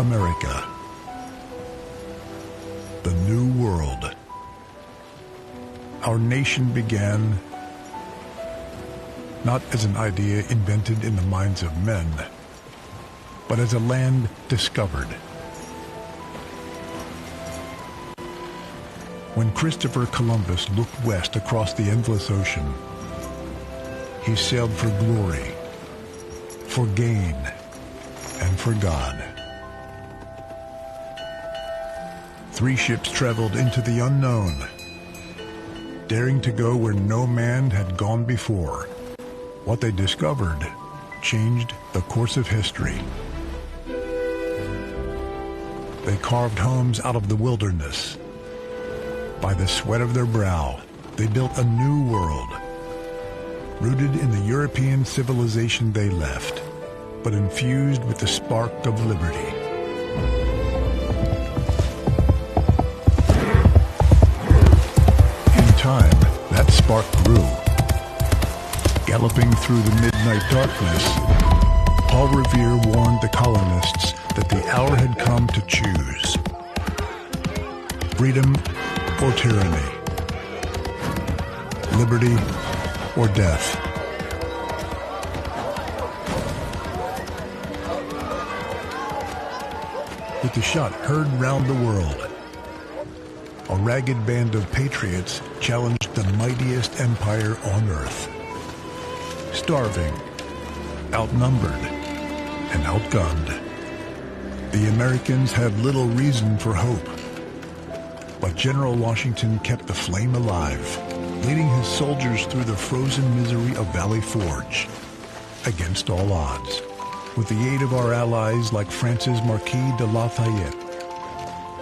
America. The New World. Our nation began not as an idea invented in the minds of men, but as a land discovered. When Christopher Columbus looked west across the endless ocean, he sailed for glory, for gain, and for God. 3 ships traveled into the unknown, daring to go where no man had gone before. What they discovered changed the course of history. They carved homes out of the wilderness. By the sweat of their brow, they built a new world, rooted in the European civilization they left, but infused with the spark of liberty. In time, that spark grew. Galloping through the midnight darkness, Paul Revere warned the colonists that the hour had come to choose. Freedom or tyranny, liberty or death. With the shot heard round the world, a ragged band of patriots challenged the mightiest empire on earth. Starving, outnumbered, and outgunned, the Americans had little reason for hope. But General Washington kept the flame alive, leading his soldiers through the frozen misery of Valley Forge, against all odds. With the aid of our allies like France's Marquis de Lafayette,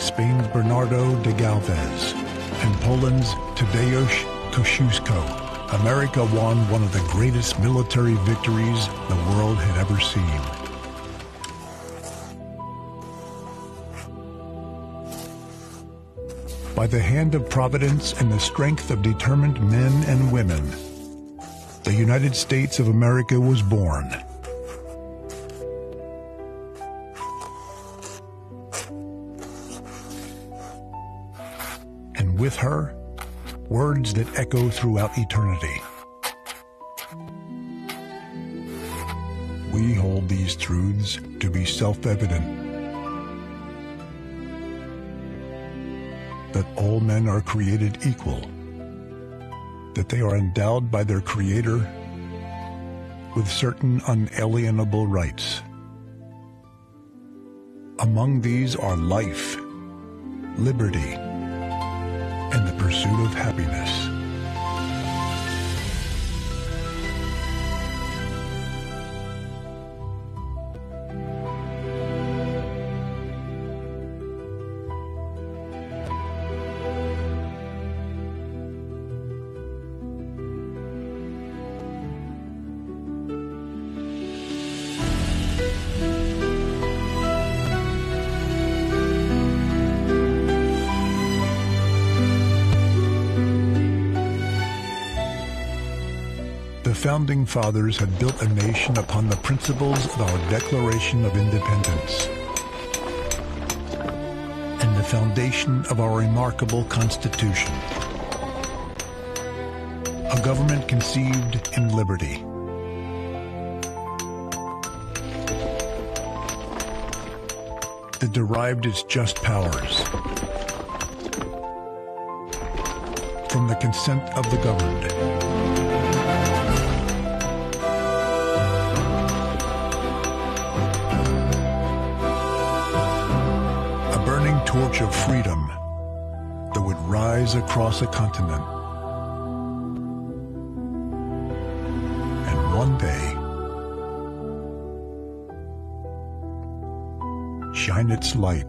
Spain's Bernardo de Galvez, and Poland's Tadeusz Kościuszko, America won one of the greatest military victories the world had ever seen. By the hand of Providence and the strength of determined men and women, the United States of America was born. And with her, words that echo throughout eternity. We hold these truths to be self-evident. That all men are created equal, that they are endowed by their Creator with certain unalienable rights. Among these are life, liberty, and the pursuit of happiness. The Founding Fathers had built a nation upon the principles of our Declaration of Independence and the foundation of our remarkable Constitution. A government conceived in liberty. That derived its just powers from the consent of the governed. Torch of freedom that would rise across a continent and one day shine its light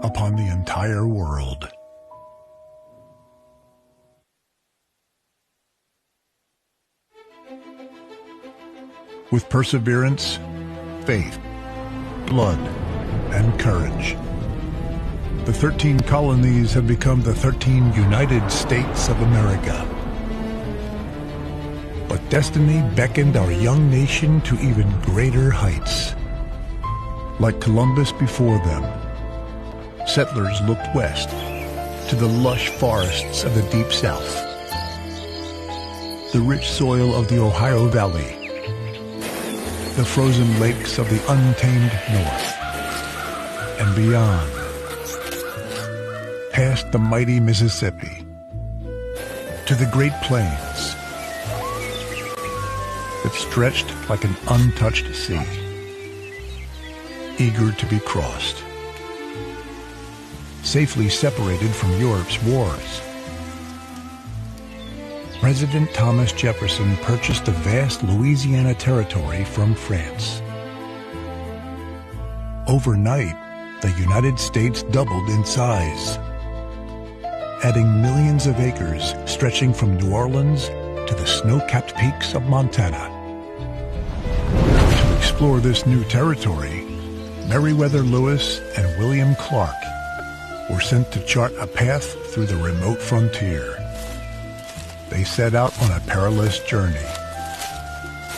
upon the entire world. With perseverance, faith, blood, and courage, The 13 colonies have become the 13 United States of America. But destiny beckoned our young nation to even greater heights. Like Columbus before them, settlers looked west to the lush forests of the Deep South, the rich soil of the Ohio Valley, the frozen lakes of the untamed North, and beyond, past the mighty Mississippi, to the Great Plains that stretched like an untouched sea, eager to be crossed, safely separated from Europe's wars. President Thomas Jefferson purchased the vast Louisiana territory from France. Overnight, the United States doubled in size, adding millions of acres stretching from New Orleans to the snow-capped peaks of Montana. To explore this new territory, Meriwether Lewis and William Clark were sent to chart a path through the remote frontier. They set out on a perilous journey.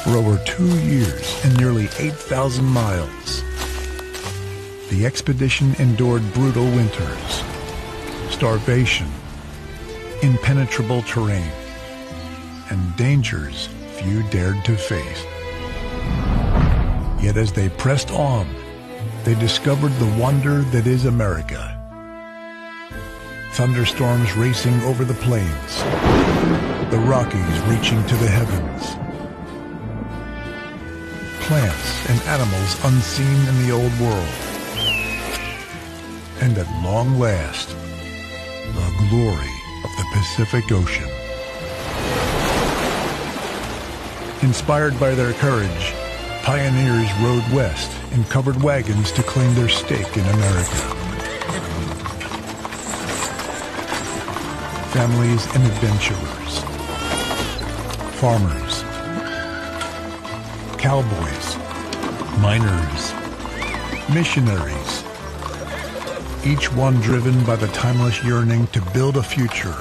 For over 2 years and nearly 8,000 miles, the expedition endured brutal winters, starvation, impenetrable terrain, and dangers few dared to face. Yet as they pressed on, they discovered the wonder that is America. Thunderstorms racing over the plains, the Rockies reaching to the heavens, plants and animals unseen in the old world, and at long last, the glory of the Pacific Ocean. Inspired by their courage, pioneers rode west in covered wagons to claim their stake in America. Families and adventurers, farmers, cowboys, miners, missionaries, each one driven by the timeless yearning to build a future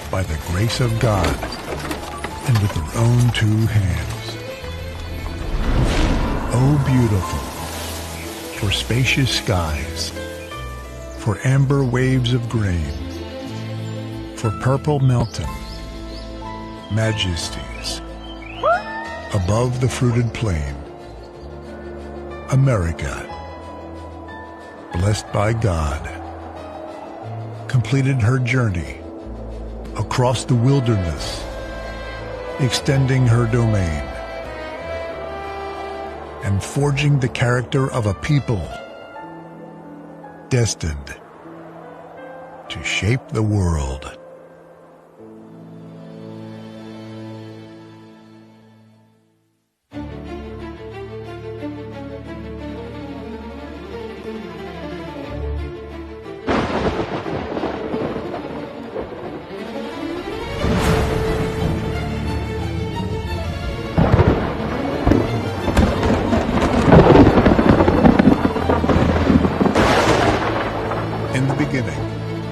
by the grace of God and with their own 2 hands. Oh, beautiful, for spacious skies, for amber waves of grain, for purple mountain majesties above the fruited plain. America, blessed by God, completed her journey across the wilderness, extending her domain and forging the character of a people destined to shape the world.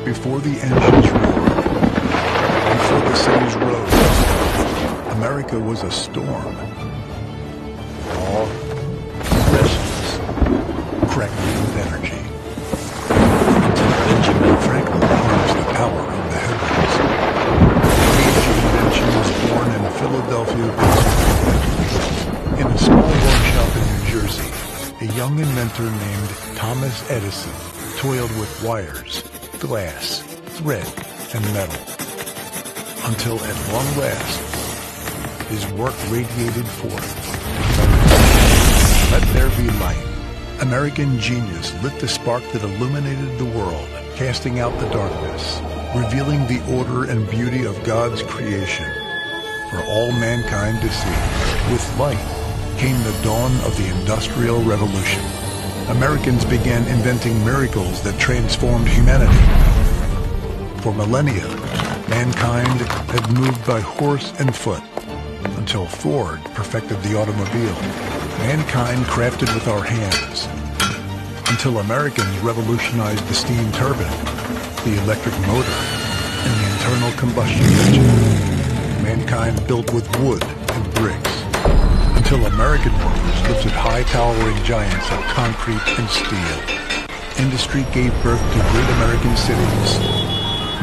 Before the engines roared, before the cities rose, America was a storm. Raw, restless, crackling with energy. Until Benjamin Franklin harnessed the power of the heavens. The age of invention was born in Philadelphia, Pennsylvania. In a small workshop in New Jersey, a young inventor named Thomas Edison toiled with wires, glass, thread, and metal, until at long last, his work radiated forth. Let there be light. American genius lit the spark that illuminated the world, casting out the darkness, revealing the order and beauty of God's creation for all mankind to see. With light came the dawn of the Industrial Revolution. Americans began inventing miracles that transformed humanity. For millennia, mankind had moved by horse and foot, until Ford perfected the automobile. Mankind crafted with our hands, until Americans revolutionized the steam turbine, the electric motor, and the internal combustion engine. Mankind built with wood and bricks, until American workers lifted high-towering giants of concrete and steel. Industry gave birth to great American cities,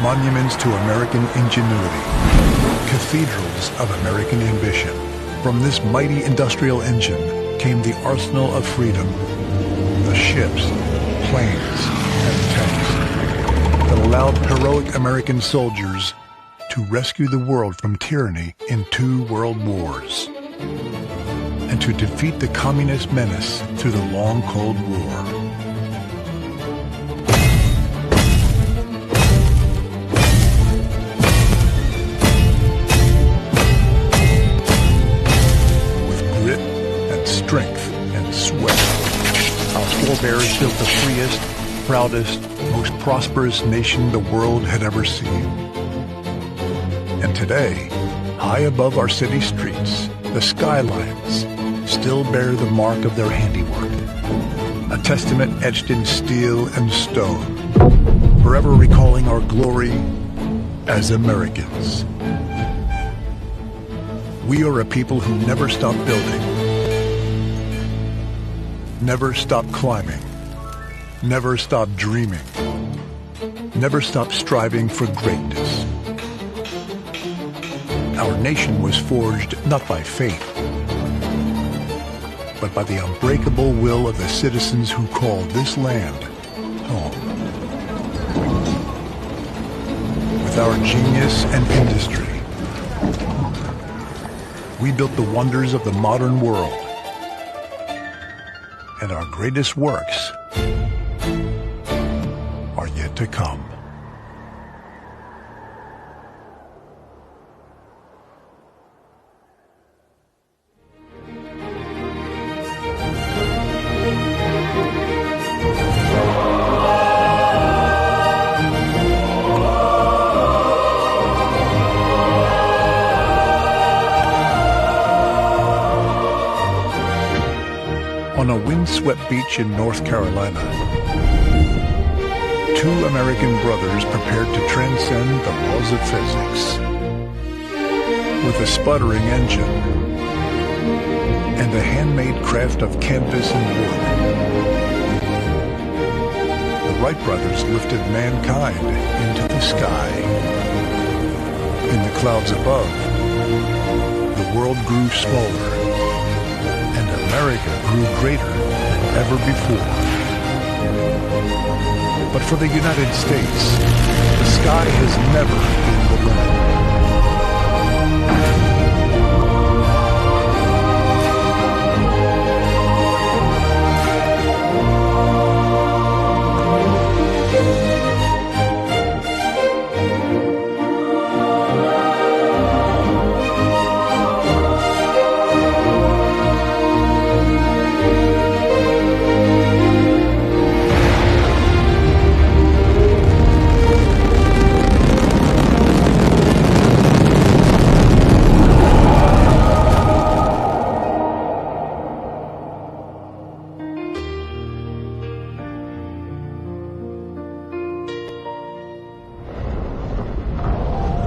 monuments to American ingenuity, cathedrals of American ambition. From this mighty industrial engine came the arsenal of freedom, the ships, planes, and tanks that allowed heroic American soldiers to rescue the world from tyranny in 2 world wars, and to defeat the communist menace through the long Cold War. With grit and strength and sweat, our forebears built the freest, proudest, most prosperous nation the world had ever seen. And today, high above our city streets, the skylines still bear the mark of their handiwork, a testament etched in steel and stone, forever recalling our glory as Americans. We are a people who never stop building, never stop climbing, never stop dreaming, never stop striving for greatness. Our nation was forged not by fate, but by the unbreakable will of the citizens who call this land home. With our genius and industry, we built the wonders of the modern world, and our greatest works are yet to come. On a windswept beach in North Carolina, 2 American brothers prepared to transcend the laws of physics. With a sputtering engine and a handmade craft of canvas and wood, the Wright brothers lifted mankind into the sky. In the clouds above, the world grew smaller, and America grew greater than ever before. But for the United States, the sky has never been the limit.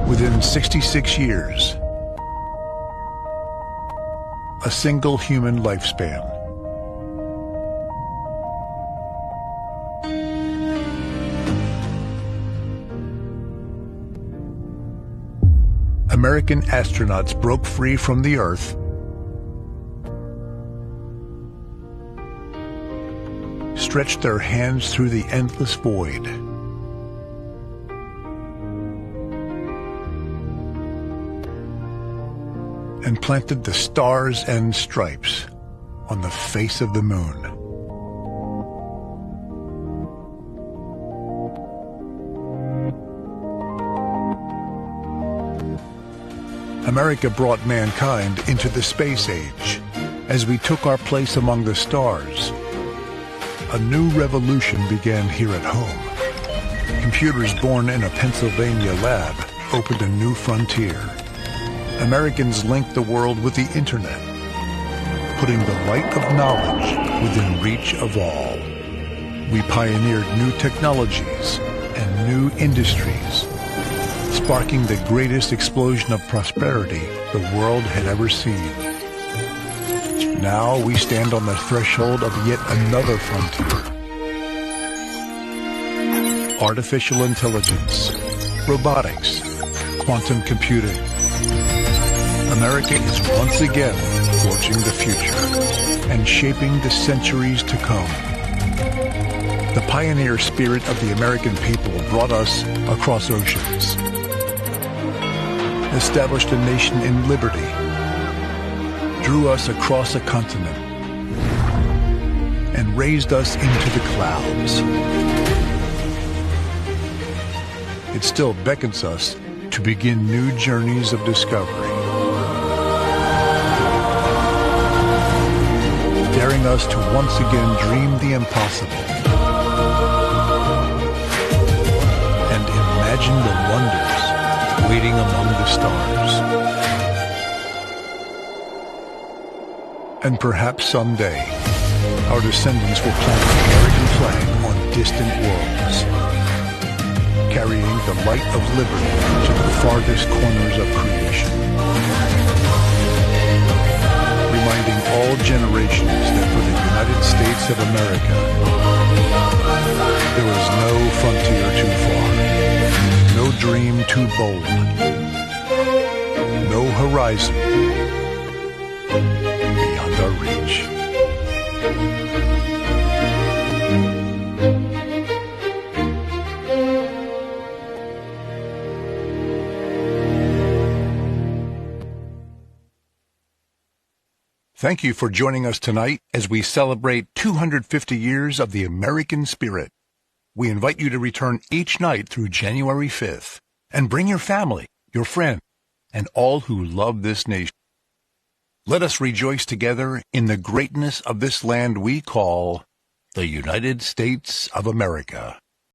Within 66 years, a single human lifespan. American astronauts broke free from the Earth, stretched their hands through the endless void, and planted the stars and stripes on the face of the moon. America brought mankind into the space age as we took our place among the stars. A new revolution began here at home. Computers born in a Pennsylvania lab opened a new frontier. Americans linked the world with the internet, putting the light of knowledge within reach of all. We pioneered new technologies and new industries, sparking the greatest explosion of prosperity the world had ever seen. Now we stand on the threshold of yet another frontier. Artificial intelligence, robotics, quantum computing. America is once again forging the future and shaping the centuries to come. The pioneer spirit of the American people brought us across oceans, established a nation in liberty, drew us across a continent, and raised us into the clouds. It still beckons us to begin new journeys of discovery, daring us to once again dream the impossible and imagine the wonders waiting among the stars. And perhaps someday, our descendants will plant the American flag on distant worlds, carrying the light of liberty to the farthest corners of creation, reminding all generations that for the United States of America, there is no frontier too far, no dream too bold, no horizon beyond our reach. Thank you for joining us tonight as we celebrate 250 years of the American spirit. We invite you to return each night through January 5th and bring your family, your friends, and all who love this nation. Let us rejoice together in the greatness of this land we call the United States of America.